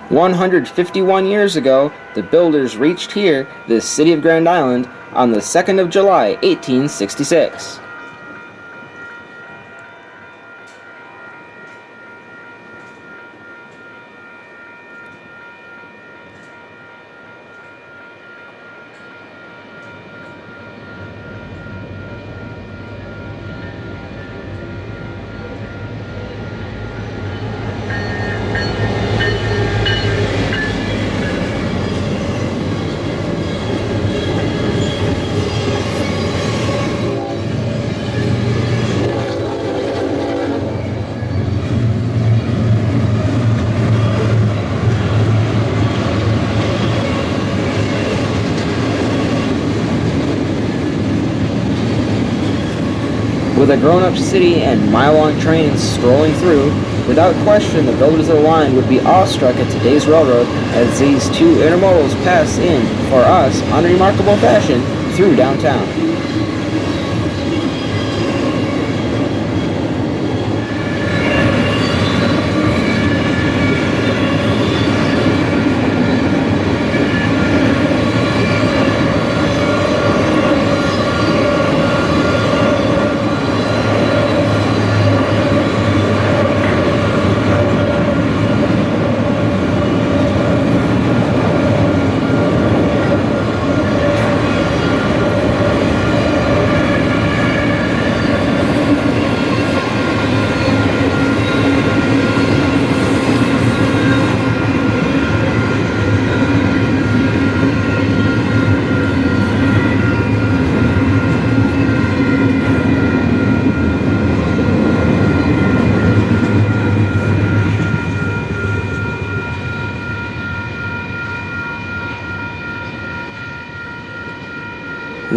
151 years ago, the builders reached here, the city of Grand Island, on the 2nd of July, 1866. With a grown-up city and mile-long trains strolling through, without question the builders of the line would be awestruck at today's railroad as these two intermodals pass in, for us, unremarkable fashion, through downtown.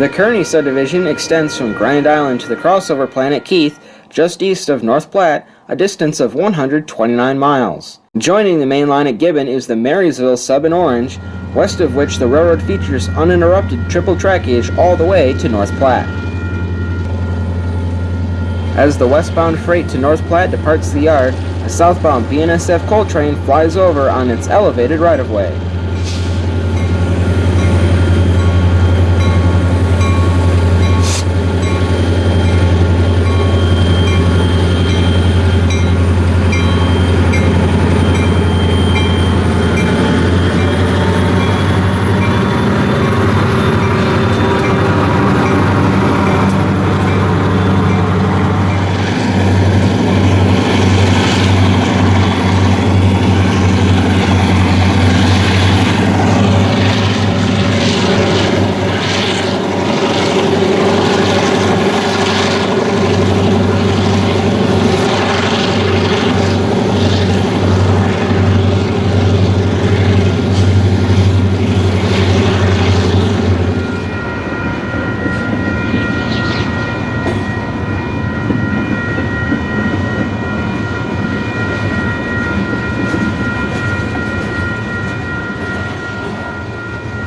The Kearney Subdivision extends from Grand Island to the crossover planet Keith, just east of North Platte, a distance of 129 miles. Joining the main line at Gibbon is the Marysville Sub in orange, west of which the railroad features uninterrupted triple trackage all the way to North Platte. As the westbound freight to North Platte departs the yard, a southbound BNSF coal train flies over on its elevated right-of-way.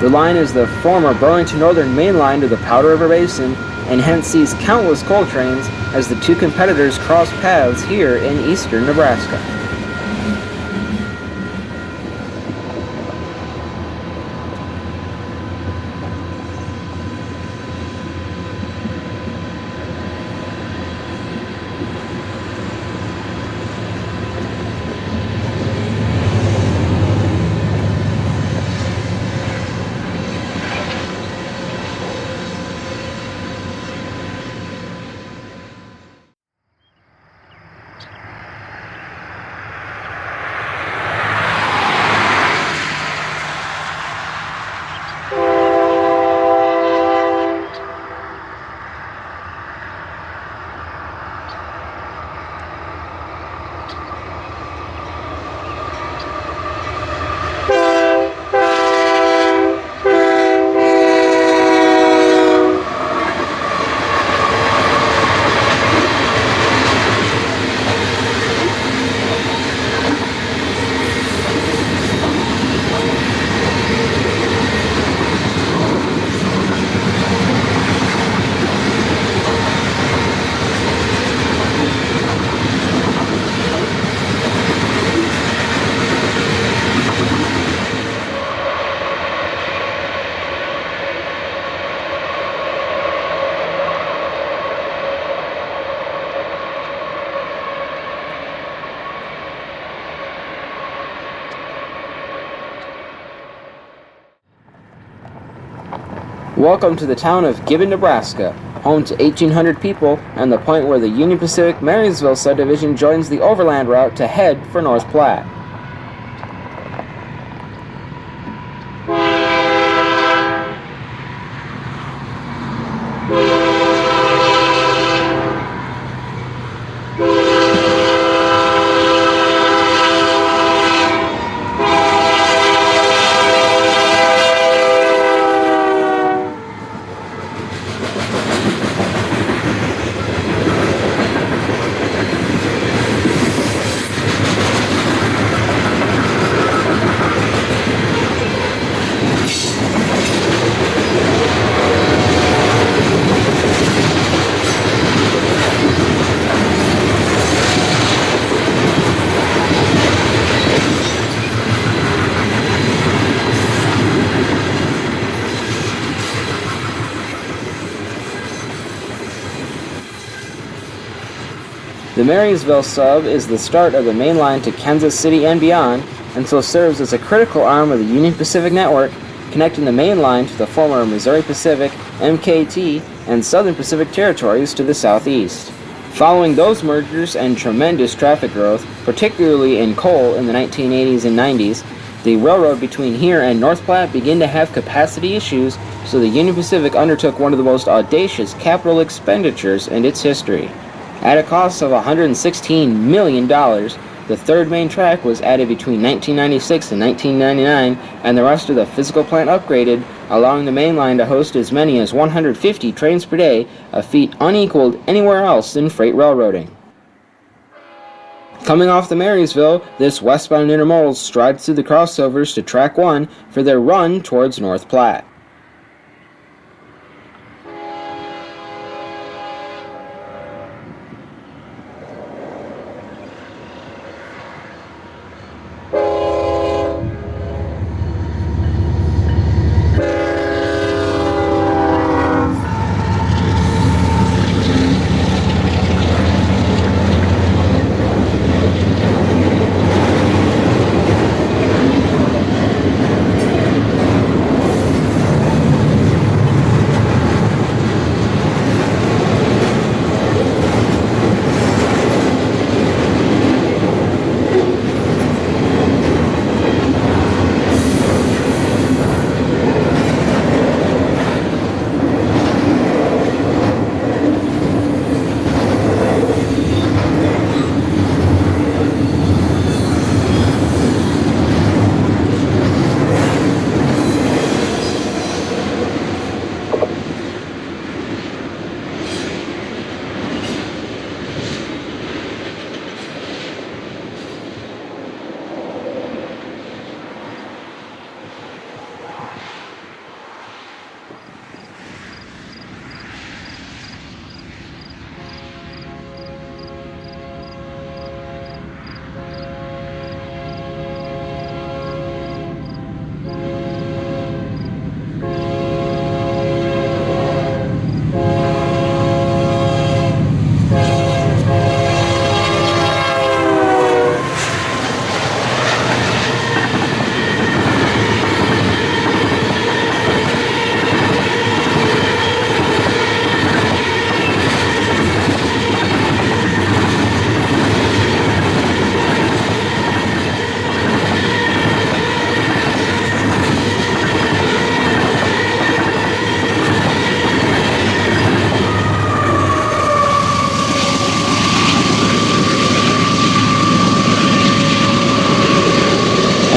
The line is the former Burlington Northern main line to the Powder River Basin, and hence sees countless coal trains as the two competitors cross paths here in eastern Nebraska. Welcome to the town of Gibbon, Nebraska, home to 1,800 people and the point where the Union Pacific Marysville Subdivision joins the Overland Route to head for North Platte. The Marysville sub is the start of the main line to Kansas City and beyond, and so serves as a critical arm of the Union Pacific network, connecting the main line to the former Missouri Pacific, MKT, and Southern Pacific territories to the southeast. Following those mergers and tremendous traffic growth, particularly in coal in the 1980s and 90s, the railroad between here and North Platte began to have capacity issues, so the Union Pacific undertook one of the most audacious capital expenditures in its history. At a cost of $116 million, the third main track was added between 1996 and 1999, and the rest of the physical plant upgraded, allowing the main line to host as many as 150 trains per day, a feat unequaled anywhere else in freight railroading. Coming off the Marysville, this westbound intermodal strides through the crossovers to Track 1 for their run towards North Platte.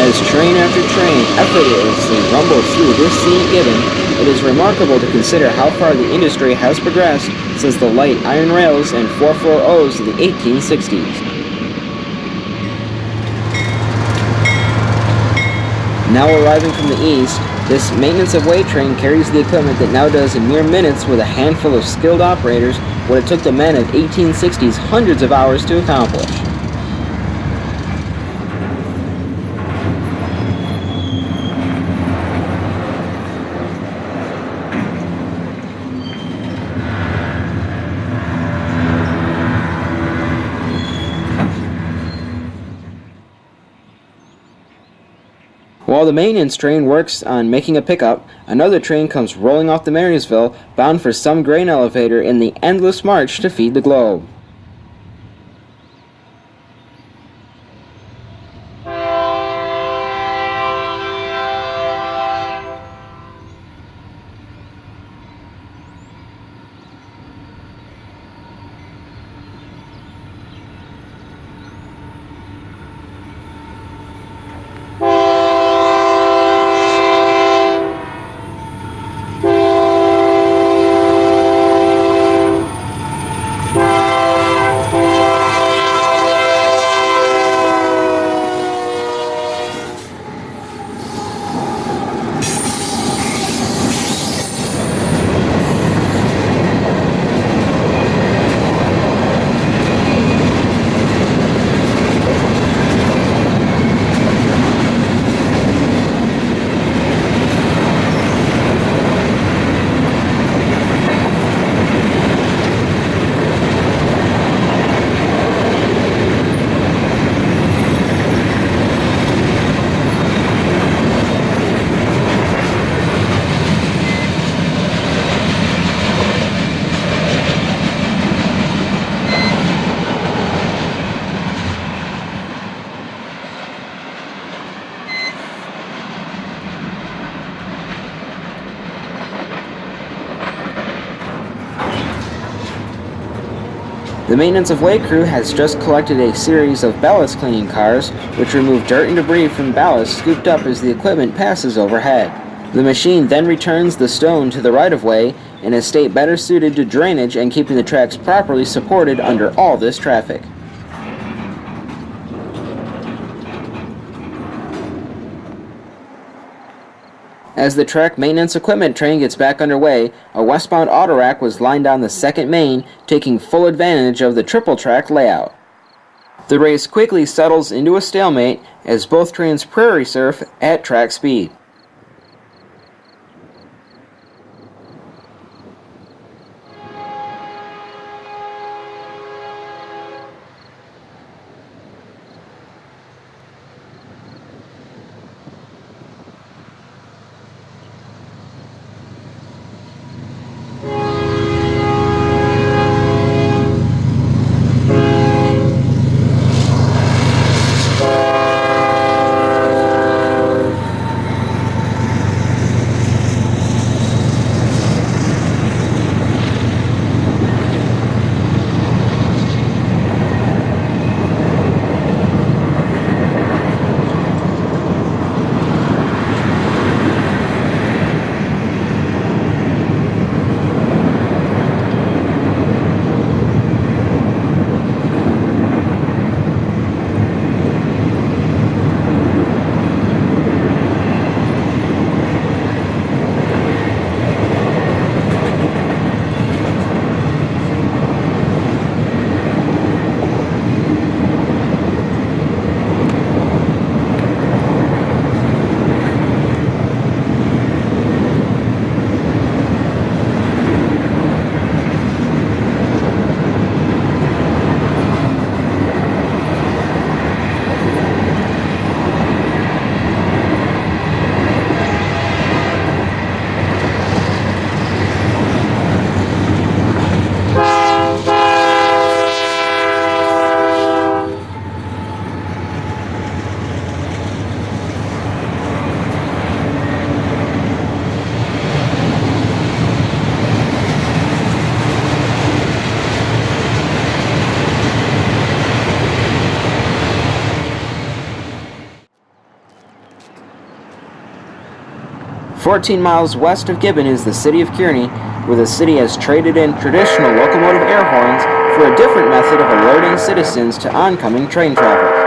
As train after train effortlessly rumbles through this scenic Gibbon, it is remarkable to consider how far the industry has progressed since the light iron rails and 4-floor O's of the 1860s. Now arriving from the east, this maintenance of way train carries the equipment that now does in mere minutes with a handful of skilled operators what it took the men of 1860's hundreds of hours to accomplish. While the maintenance train works on making a pickup, another train comes rolling off the Marysville, bound for some grain elevator in the endless march to feed the globe. The maintenance of way crew has just collected a series of ballast cleaning cars, which remove dirt and debris from ballast scooped up as the equipment passes overhead. The machine then returns the stone to the right-of-way in a state better suited to drainage and keeping the tracks properly supported under all this traffic. As the track maintenance equipment train gets back underway, a westbound autorack was lined down the second main, taking full advantage of the triple track layout. The race quickly settles into a stalemate as both trains prairie surf at track speed. "14 miles west of Gibbon is the city of Kearney, where the city has traded in traditional locomotive air horns for a different method of alerting citizens to oncoming train traffic.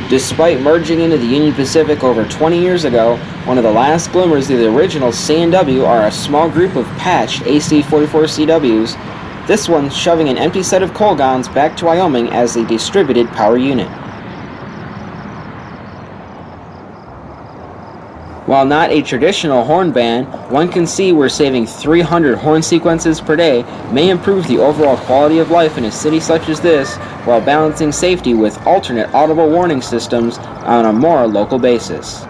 Despite merging into the Union Pacific over 20 years ago, one of the last glimmers of the original C&W are a small group of patched AC-44CWs, this one shoving an empty set of Colgons back to Wyoming as a distributed power unit. While not a traditional horn band, one can see where saving 300 horn sequences per day may improve the overall quality of life in a city such as this, while balancing safety with alternate audible warning systems on a more local basis.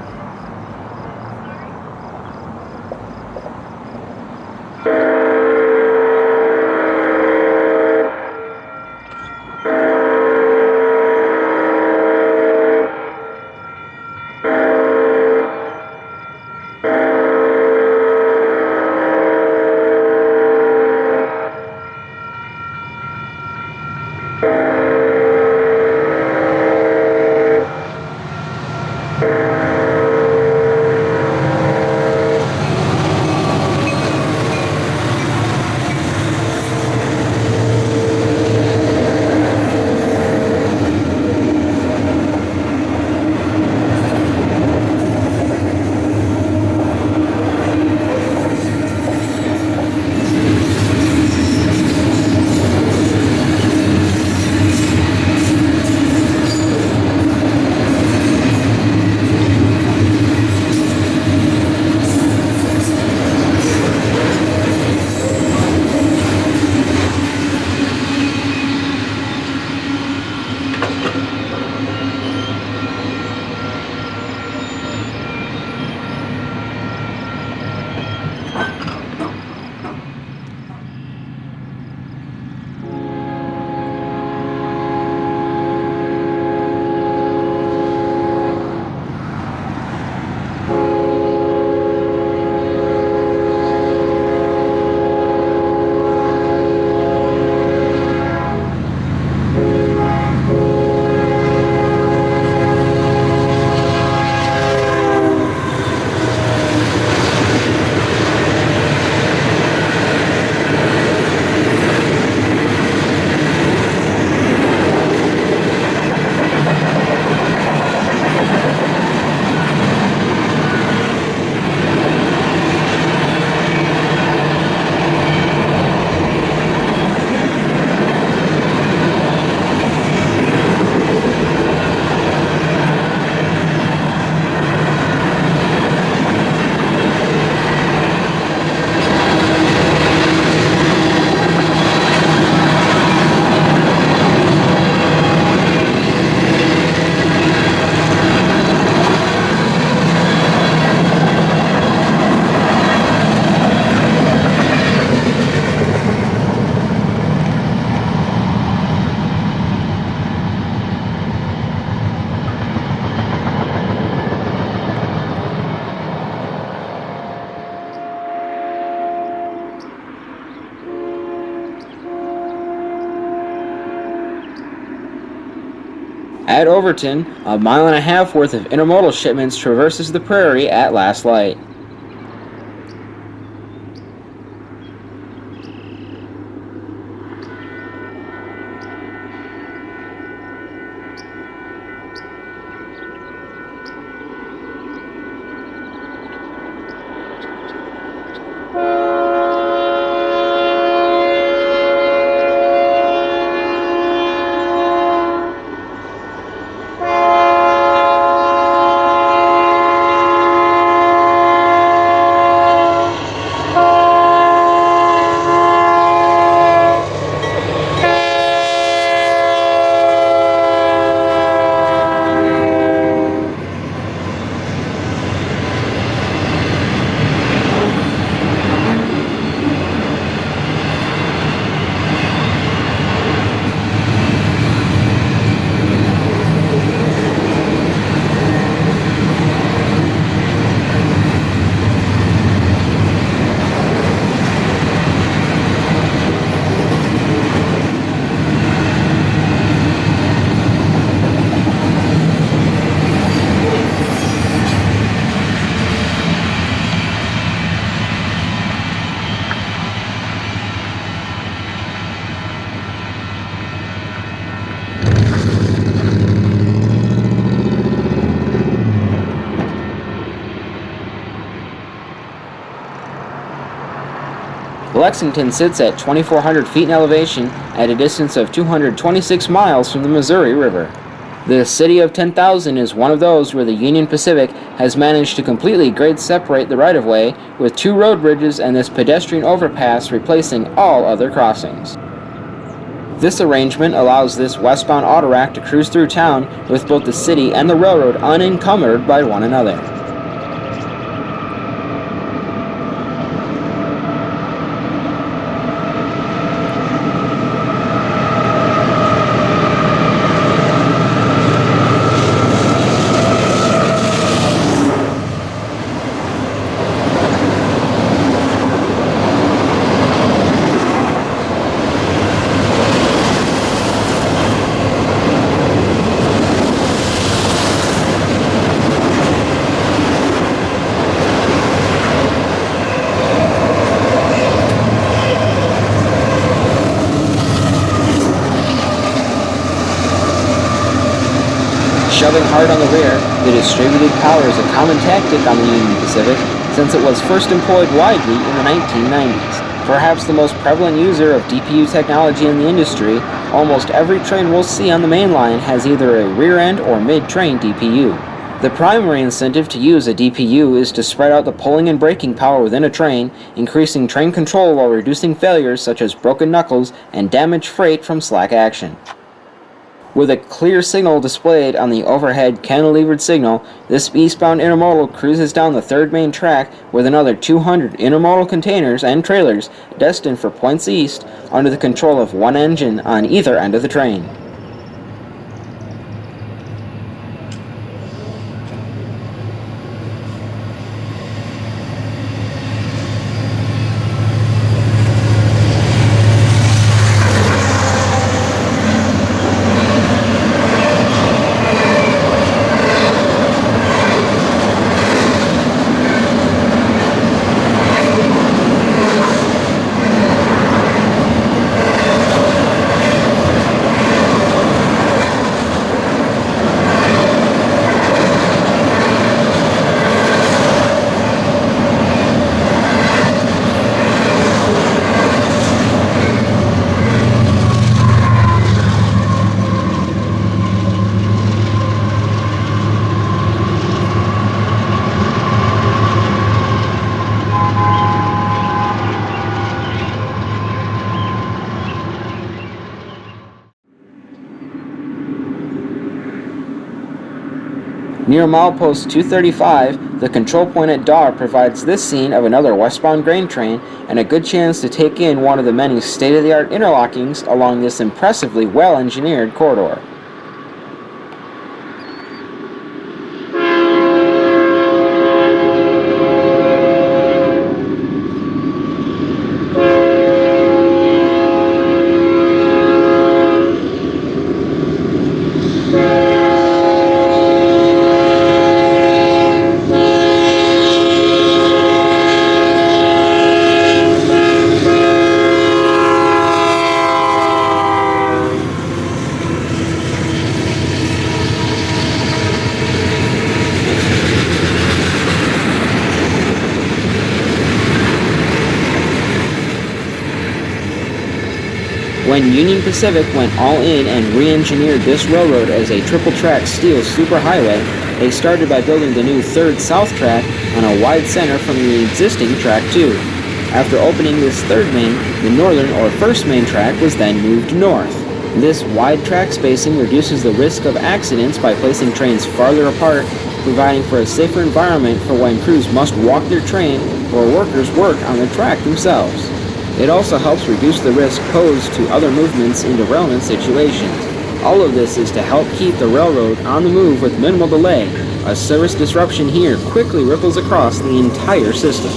At Overton, a mile and a half worth of intermodal shipments traverses the prairie at last light. Lexington sits at 2,400 feet in elevation at a distance of 226 miles from the Missouri River. The city of 10,000 is one of those where the Union Pacific has managed to completely grade separate the right-of-way with 2 road bridges and this pedestrian overpass replacing all other crossings. This arrangement allows this westbound autorack to cruise through town with both the city and the railroad unencumbered by one another. Shoving hard on the rear, the distributed power is a common tactic on the Union Pacific since it was first employed widely in the 1990s. Perhaps the most prevalent user of DPU technology in the industry, almost every train we'll see on the main line has either a rear-end or mid-train DPU. The primary incentive to use a DPU is to spread out the pulling and braking power within a train, increasing train control while reducing failures such as broken knuckles and damaged freight from slack action. With a clear signal displayed on the overhead cantilevered signal, this eastbound intermodal cruises down the third main track with another 200 intermodal containers and trailers destined for points east under the control of one engine on either end of the train. Near milepost 235, the control point at Dar provides this scene of another westbound grain train and a good chance to take in one of the many state-of-the-art interlockings along this impressively well-engineered corridor. When Union Pacific went all in and re-engineered this railroad as a triple-track steel superhighway, they started by building the new third south track on a wide center from the existing track 2. After opening this third main, the northern or first main track was then moved north. This wide track spacing reduces the risk of accidents by placing trains farther apart, providing for a safer environment for when crews must walk their train or workers work on the track themselves. It also helps reduce the risk posed to other movements in derailment situations. All of this is to help keep the railroad on the move with minimal delay. A service disruption here quickly ripples across the entire system.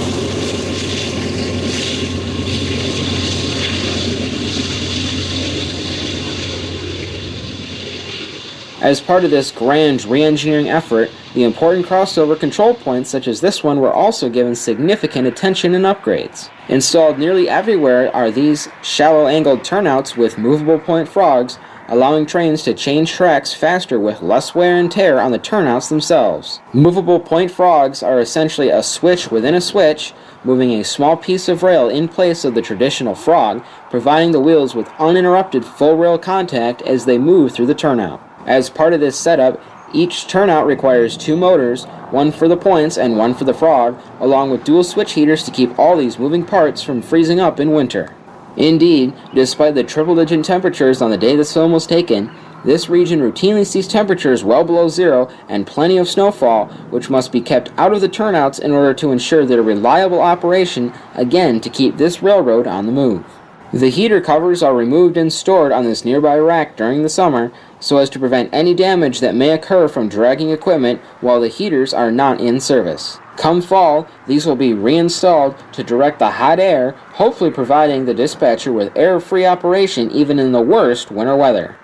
As part of this grand re-engineering effort, the important crossover control points such as this one were also given significant attention and upgrades. Installed nearly everywhere are these shallow angled turnouts with movable point frogs, allowing trains to change tracks faster with less wear and tear on the turnouts themselves. Movable point frogs are essentially a switch within a switch, moving a small piece of rail in place of the traditional frog, providing the wheels with uninterrupted full rail contact as they move through the turnout. As part of this setup, each turnout requires 2 motors, one for the points and one for the frog, along with dual switch heaters to keep all these moving parts from freezing up in winter. Indeed, despite the triple-digit temperatures on the day this film was taken, this region routinely sees temperatures well below zero and plenty of snowfall, which must be kept out of the turnouts in order to ensure their reliable operation, again to keep this railroad on the move. The heater covers are removed and stored on this nearby rack during the summer so as to prevent any damage that may occur from dragging equipment while the heaters are not in service. Come fall, these will be reinstalled to direct the hot air, hopefully providing the dispatcher with air-free operation even in the worst winter weather.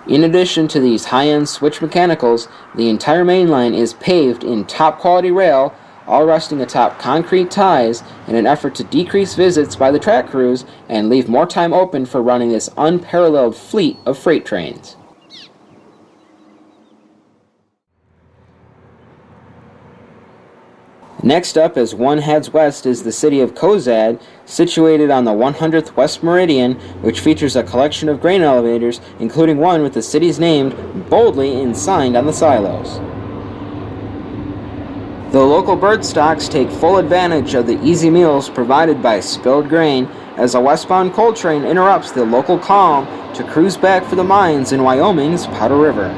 In addition to these high-end switch mechanicals, the entire main line is paved in top-quality rail, all resting atop concrete ties in an effort to decrease visits by the track crews and leave more time open for running this unparalleled fleet of freight trains. Next up, as one heads west, is the city of Cozad, situated on the 100th West Meridian, which features a collection of grain elevators, including one with the city's name boldly ensigned on the silos. The local bird stocks take full advantage of the easy meals provided by spilled grain, as a westbound coal train interrupts the local calm to cruise back for the mines in Wyoming's Powder River.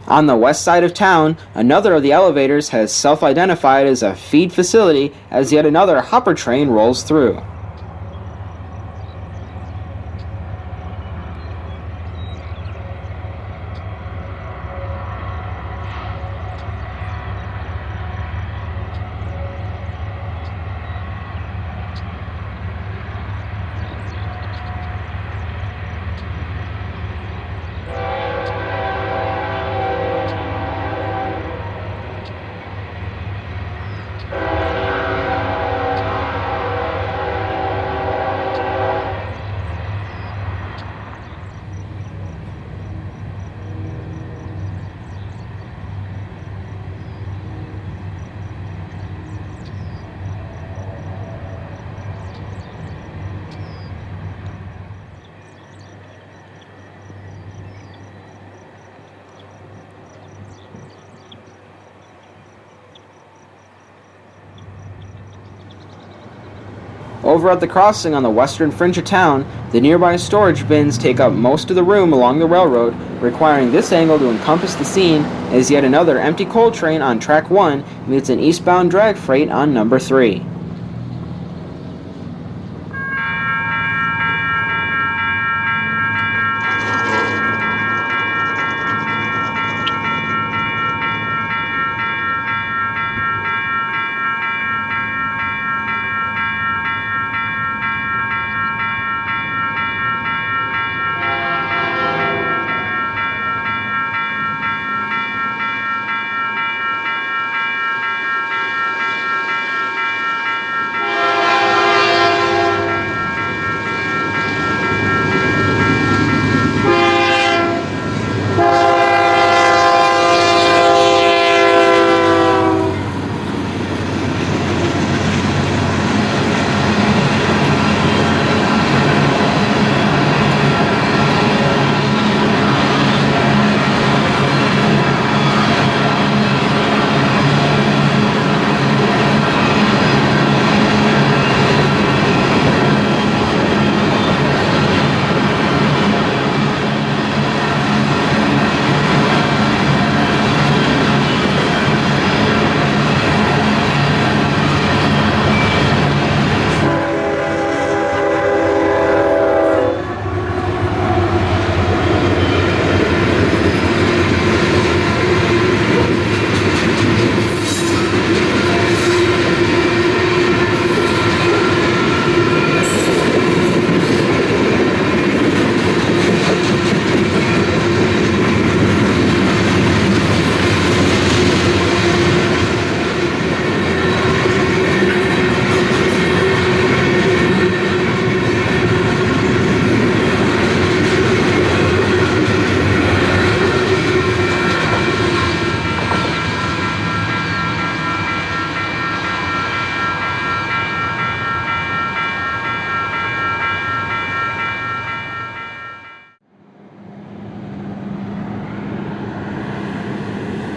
On the west side of town, another of the elevators has self-identified as a feed facility as yet another hopper train rolls through. Over at the crossing on the western fringe of town, the nearby storage bins take up most of the room along the railroad, requiring this angle to encompass the scene as yet another empty coal train on track 1 meets an eastbound drag freight on number 3.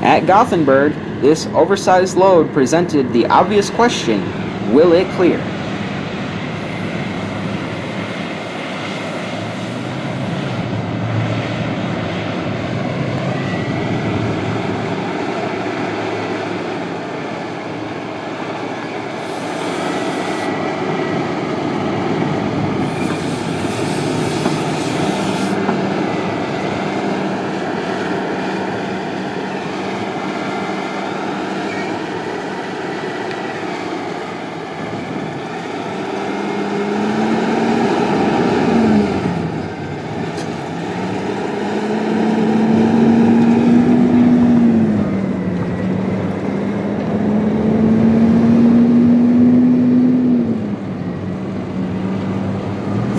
At Gothenburg, this oversized load presented the obvious question, will it clear?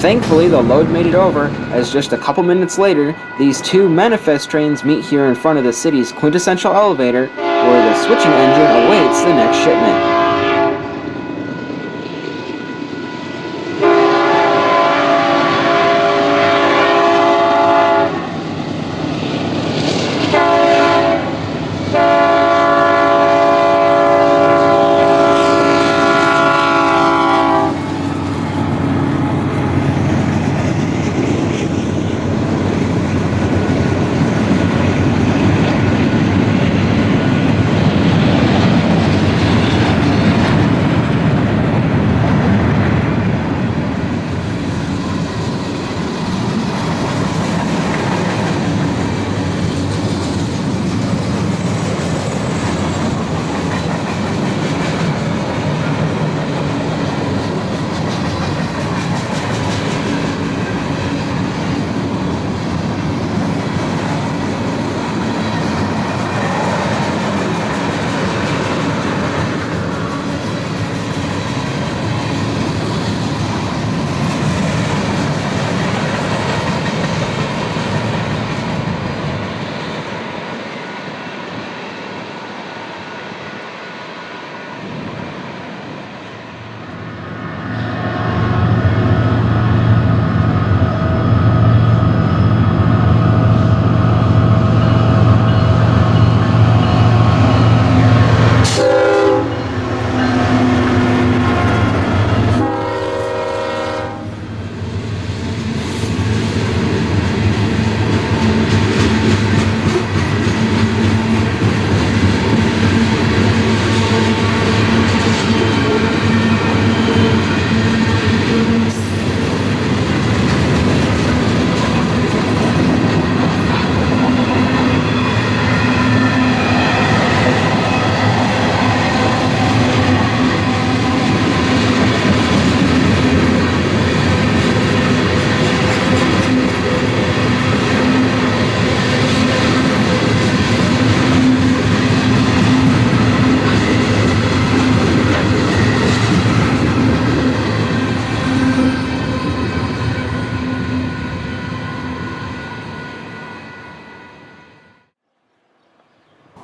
Thankfully, the load made it over, as just a couple minutes later, these two manifest trains meet here in front of the city's quintessential elevator, where the switching engine awaits the next shipment.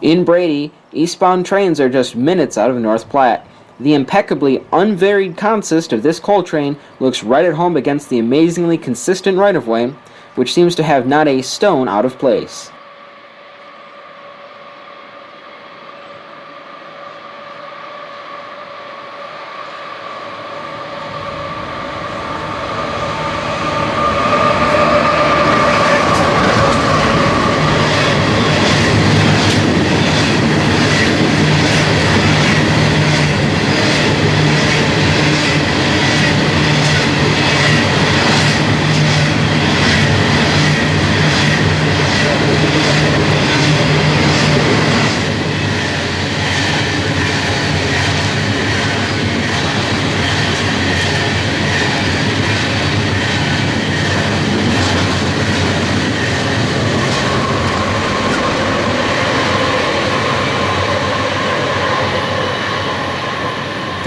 In Brady, eastbound trains are just minutes out of North Platte. The impeccably unvaried consist of this coal train looks right at home against the amazingly consistent right-of-way, which seems to have not a stone out of place.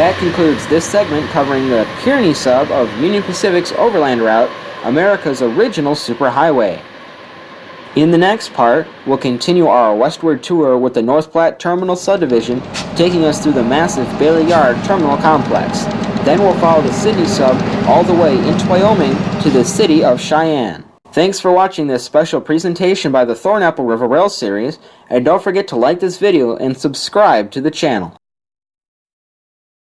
That concludes this segment covering the Kearney sub of Union Pacific's Overland Route, America's original superhighway. In the next part, we'll continue our westward tour with the North Platte Terminal Subdivision, taking us through the massive Bailey Yard Terminal Complex. Then we'll follow the Sydney sub all the way into Wyoming to the city of Cheyenne. Thanks for watching this special presentation by the Thornapple River Rail Series, and don't forget to like this video and subscribe to the channel.